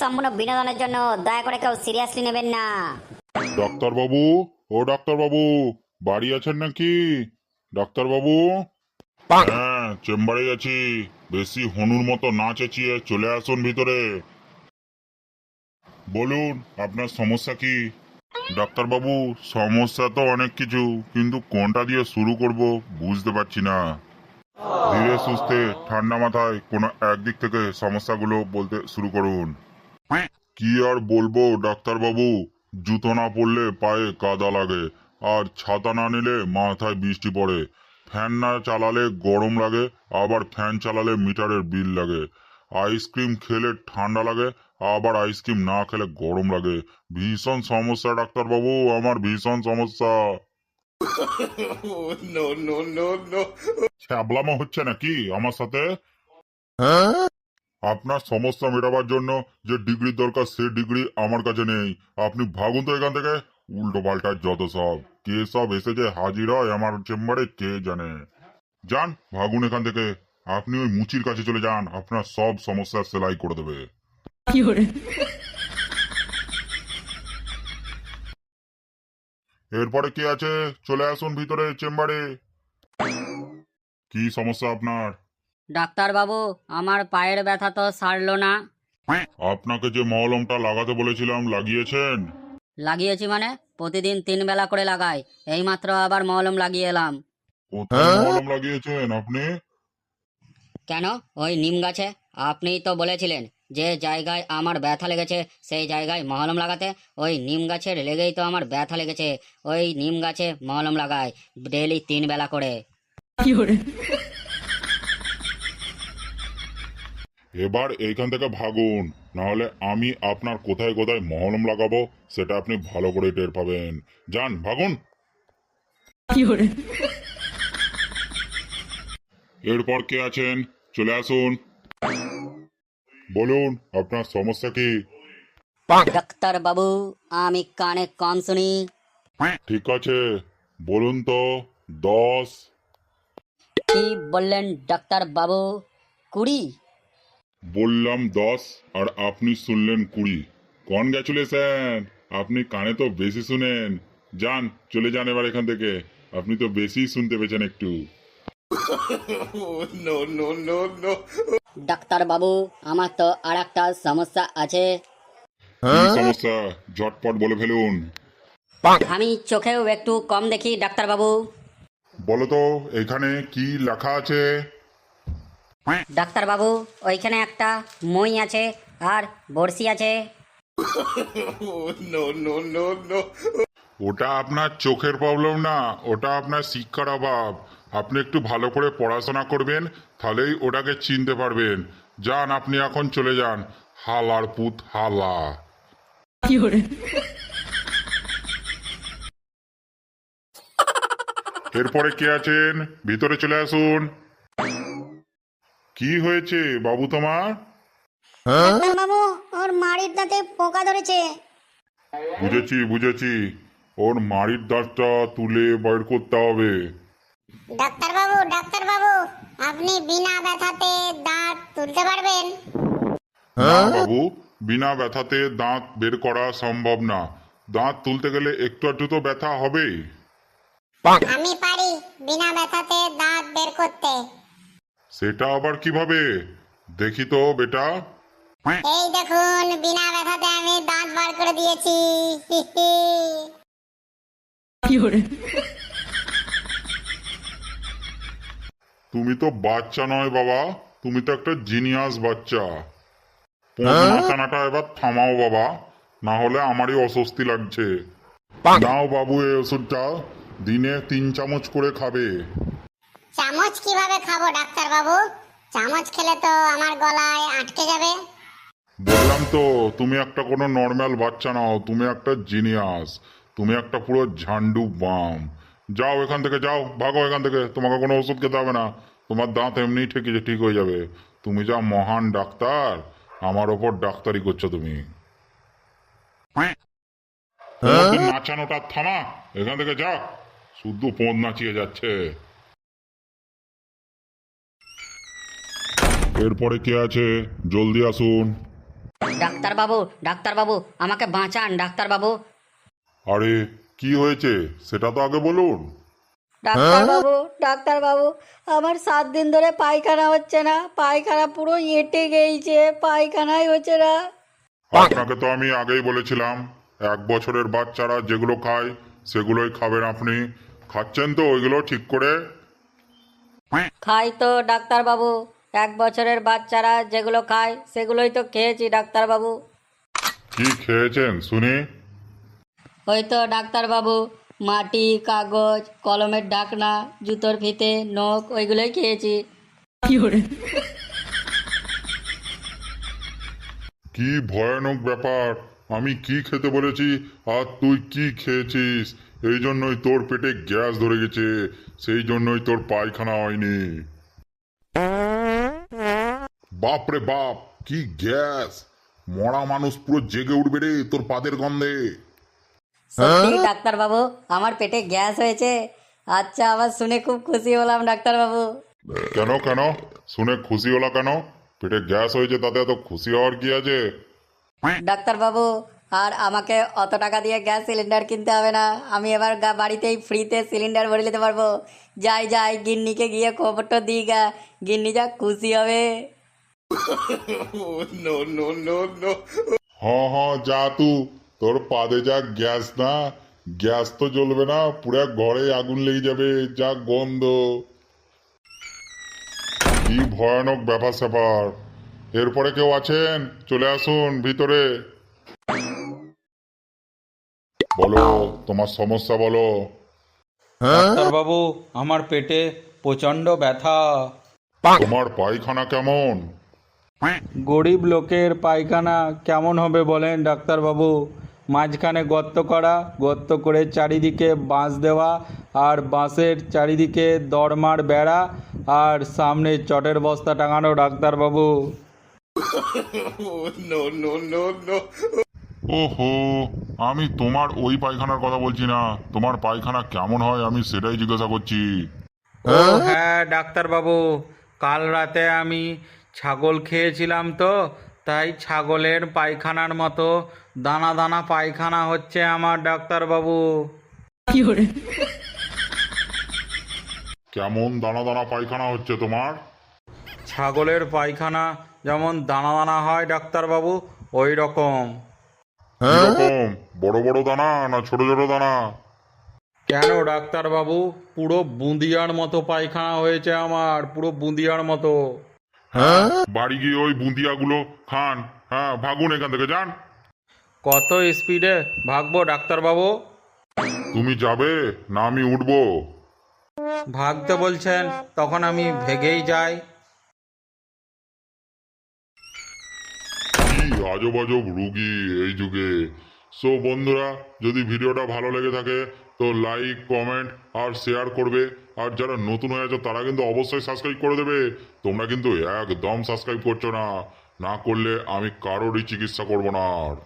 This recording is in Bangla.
সম্পূর্ণ বিনোদনের জন্য, দয়া করে কেউ সিরিয়াসলি নেবেন না। ডাক্তারবাবু, ও ডাক্তারবাবু, বাড়ি আছেন নাকি? ডাক্তারবাবু? হ্যাঁ, চেম্বারে আছি। বেশি হনুর মতো না চেঁচিয়ে চলে আসুন ভিতরে। বলুন, আপনার সমস্যা কি? ডাক্তারবাবু, সমস্যা তো অনেক কিছু, কিন্তু কোনটা দিয়ে শুরু করব বুঝতে পারছি না। ধীরে সুস্থে ঠান্ডা মাথায় কোনো একদিক থেকে সমস্যাগুলো বলতে শুরু করুন। কি আর বলবো ডাক্তারবাবু, জুতো না পরলে পায়ে কাদা লাগে, আর ছাতা না নিলে মাথায় বৃষ্টি পড়ে, ফ্যান না চালালে গরম লাগে, আবার ফ্যান চালালে মিটারের বিল লাগে, আইসক্রিম খেলে ঠান্ডা লাগে, আবার আইসক্রিম না খেলে গরম লাগে। ভীষণ সমস্যা ডাক্তারবাবু, আমার ভীষণ সমস্যা। ছ্যাবলামো হচ্ছে নাকি আমার সাথে? আপনার সমস্যা মেটাবার জন্য যে ডিগ্রির দরকার সে ডিগ্রি আমার কাছে নেই। আপনি ভাগুন তো এখান থেকে। উল্টো পাল্টা যত সব, কে সব এসেছে হাজির হয় আমার চেম্বারে কে জানে। যান, ভাগুন এখান থেকে। আপনি ওই মুচির কাছে চলে যান, আপনার সব সমস্যা সেলাই করে দেবে। এরপরে কে আছে? চলে আসুন ভিতরে চেম্বারে। কি সমস্যা আপনার? ডাক্তারবাবু, আমার পায়ের ব্যথা তো সারলো না। আপনাকে যে মলমটা লাগাতে বলেছিলাম লাগিয়েছেন? লাগিয়েছি মানে? প্রতিদিন 3 বেলা করে লাগাই, এইমাত্র আবার মলম লাগিয়ে এলাম। কোথায় মলম লাগিয়েছেন আপনি? কেন? ওই নিম গাছে। আপনিই তো বলেছিলেন যে জায়গায় আমার ব্যথা লেগেছে সেই জায়গায় মলম লাগাতে। ওই নিম গাছের লেগেই তো আমার ব্যথা লেগেছে। ওই নিম গাছে মলম লাগাই ডেইলি 3 বেলা করে। এবার এইখান থেকে ভাগুন, নাহলে আমি আপনার কোথায় কোথায় মলম লাগাবো সেটা আপনি ভালো করে টের পাবেন। যান, ভাগুন। এরপর কে আছেন? চলে আসুন। বলুন, আপনার সমস্যা কি? ডাক্তার বাবু, আমি কানে কম শুনি। ঠিক আছে, বলুন তো। 10। কি বললেন ডাক্তার বাবু? 20? বললাম 10, আর আপনি শুনলেন 20। কনগ্রাচুলেশন, আপনি কানে তো বেশি শুনেন। যান, চলে যান এবার এখান থেকে। আপনি তো বেশি শুনতে পেয়েছেন একটু। ডাক্তার বাবু, আমার তো আর একটা সমস্যা আছে। কি সমস্যা? ঝটপট বলে ফেলুন। আমি চোখেও একটু কম দেখি ডাক্তার বাবু। বলো তো, এখানে কি লেখা আছে? ডাক্তার বাবু, ওইখানে একটা মই আছে আর বড়শি আছে। ওটা আপনার চোখের প্রবলেম না, ওটা আপনার শিক্ষার অভাব। আপনি একটু ভালো করে পড়াশোনা করবেন, তাহলেই ওটাকে চিনতে পারবেন। যান, আপনি এখন চলে যান। হালার পুত হালা। এরপরে কে আছেন? ভিতরে চলে আসুন। কি হয়েছে বাবু তোমার? ডাক্তার বাবু, ওর মাড়ির দাঁতে পোকা ধরেছে। বুঝেছি বুঝেছি, ওর মাড়ির দাঁতটা তুলে বের করতে হবে। ডাক্তার বাবু, আপনি বিনা ব্যথাতে দাঁত তুলতে পারবেন? না বাবু, বিনা ব্যথাতে দাঁত বের করা সম্ভব না। দাঁত তুলতে গেলে একটু একটু তো ব্যথা হবেই। আমি পারি বিনা ব্যথাতে দাঁত বের করতে। সেটা আবার কিভাবে? দেখি তো বেটা। এই দেখুন, বিনা ব্যথাতে আমি দাঁত বার করে দিয়েছি। তুমি তো বাচ্চা নয় বাবা, তুমি তো একটা জিনিয়াস বাচ্চা। পোঁত নাচানাটা এবার থামাও বাবা, না হলে আমারই অস্বস্তি লাগছে। নাও বাবু, এই ওষুধটা দিনে 3 চামচ করে খাবে। চামচ কিভাবে খাবো ডাক্তার বাবু? চামচ খেলে তো আমার গলায় আটকে যাবে। বললাম তো, তুমি একটা কোনো নর্মাল বাচ্চা নাও, তুমি একটা জিনিয়াস। তুমি একটা পুরো ঝান্ডু বাম। যাও এখান থেকে, যাও, ভাগো এখান থেকে। তোমাকে কোনো ওষুধ খেতে হবে না, তোমার দাঁত এমনি ঠিক হয়ে যাবে। তুমি যা মহান ডাক্তার, আমার ওপর ডাক্তারি করছো তুমি। তোমাদের নাচানোটা থামা, এখান থেকে যা। শুধু পোঁদ নাচিয়ে যাচ্ছে। এরপরে কে আছে? জলদি আসুন। ডাক্তারবাবু আমাকে বাঁচান ডাক্তারবাবু। আরে কি হয়েছে সেটা তো আগে বলুন। ডাক্তারবাবু আমার 7 দিন ধরে পায়খানা হচ্ছে না, পায়খানা পুরো এঁটে গেছে, পায়খানাই হচ্ছে না। আপনাকে তো আমি আগেই বলেছিলাম 1 বছরের বাচ্চারা যেগুলো খায় সেগুলোই খাবেন। আপনি খাচ্ছেন তো ওইগুলো ঠিক করে? খাই তো ডাক্তারবাবু, 1 বছরের বাচ্চারা যেগুলো খায় সেগুলোই তো খেয়েছি ডাক্তারবাবু। কি খেয়েছেন শুনি? ওই তো ডাক্তারবাবু, মাটি, কাগজ, কলমের ঢাকনা, জুতোর ফিতে, নখ, ওইগুলোই খেয়েছি। কি ভয়ানক ব্যাপার! আমি কি খেতে বলেছি আর তুই কি খেয়েছিস? এই জন্যই তোর পেটে গ্যাস ধরে গেছে, সেই জন্যই তোর পায়খানা হয়নি। বাপ রে বাপ, কি গ্যাস! মরা মানুষ পুরো জেগে উঠবে রে তোর পাদের গন্ধে। সত্যি ডাক্তারবাবু আমার পেটে গ্যাস হয়েছে? আচ্ছা, আমার শুনে খুব খুশি হলাম ডাক্তারবাবু। কেন কেন শুনে খুশি হলো কেন? পেটে গ্যাস হয়েছে তাতে এত খুশি হওয়ার কি আছে? ডাক্তারবাবু আর আমাকে অত টাকা দিয়ে গ্যাস সিলিন্ডার কিনতে হবে না, আমি এবার বাড়িতেই ফ্রিতে সিলিন্ডার ভরে নিতে পারবো। যাই গিন্নিকে গিয়ে খবরটা দিই গা, গিন্নি যা খুশি হবে। হ্যাঁ যা তোর পাদে যা গ্যাস না, গ্যাস তো জ্বলবে না, পুরো ঘরে আগুন লেগে যাবে, যা গন্ধ! কি ভয়ানক ব্যাপার স্যাপার! এরপরে কেউ আছেন? চলে আসুন ভিতরে। বলো তোমার সমস্যা বলো। ডাক্তারবাবু আমার পেটে প্রচণ্ড ব্যথা। তোমার পায়খানা কেমন? গরিব লোকের পায়খানা কেমন হবে বলেন ডাক্তারবাবু? মাঝখানে গর্ত করা, গর্ত করে চারিদিকে বাঁশ দেওয়া, আর বাঁশের চারিদিকে দরমার বেড়া, আর সামনে চটের বস্তা টাঙানো ডাক্তারবাবু। ওহো, আমি তোমার ওই পায়খানার কথা বলছি না, তোমার পায়খানা কেমন হয় আমি সেটাই জিজ্ঞাসা করছি। ও হ্যাঁ ডাক্তারবাবু, কাল রাতে আমি ছাগল খেয়েছিলাম তো, তাই ছাগলের পায়খানার মতো দানা দানা পায়খানা হচ্ছে আমার ডাক্তারবাবু। কেমন দানা দানা পায়খানা হচ্ছে তোমার? ছাগলের পায়খানা যেমন দানা দানা হয় ডাক্তারবাবু, ওই রকম। কিরকম? বড় বড় দানা না ছোট ছোট দানা? কেন ডাক্তারবাবু, পুরো বুঁদিয়ার মতো পায়খানা হয়েছে আমার, পুরো বুঁদিয়ার মতো। হ্যাঁ, বাড়ি গিয়ে ওই বুন্দিয়াগুলো খান। হ্যাঁ, ভাগুন এখান থেকে, যান। কত স্পিডে ভাগবো ডাক্তারবাবু? তুমি যাবে না আমি উঠবো? ভাগতে বলছেন তখন আমি ভেগেই যাই। কি আজব আজব রুগী এই যুগে। সো বন্ধুরা, যদি ভিডিওটা ভালো লেগে থাকে তো লাইক, কমেন্ট আর শেয়ার করবে। আর যারা নতুন হয়ে আছো তারা কিন্তু অবশ্যই সাবস্ক্রাইব করে দেবে। তোমরা কিন্তু একদম সাবস্ক্রাইব করছো না, না করলে আমি কারোরই চিকিৎসা করবো না আর।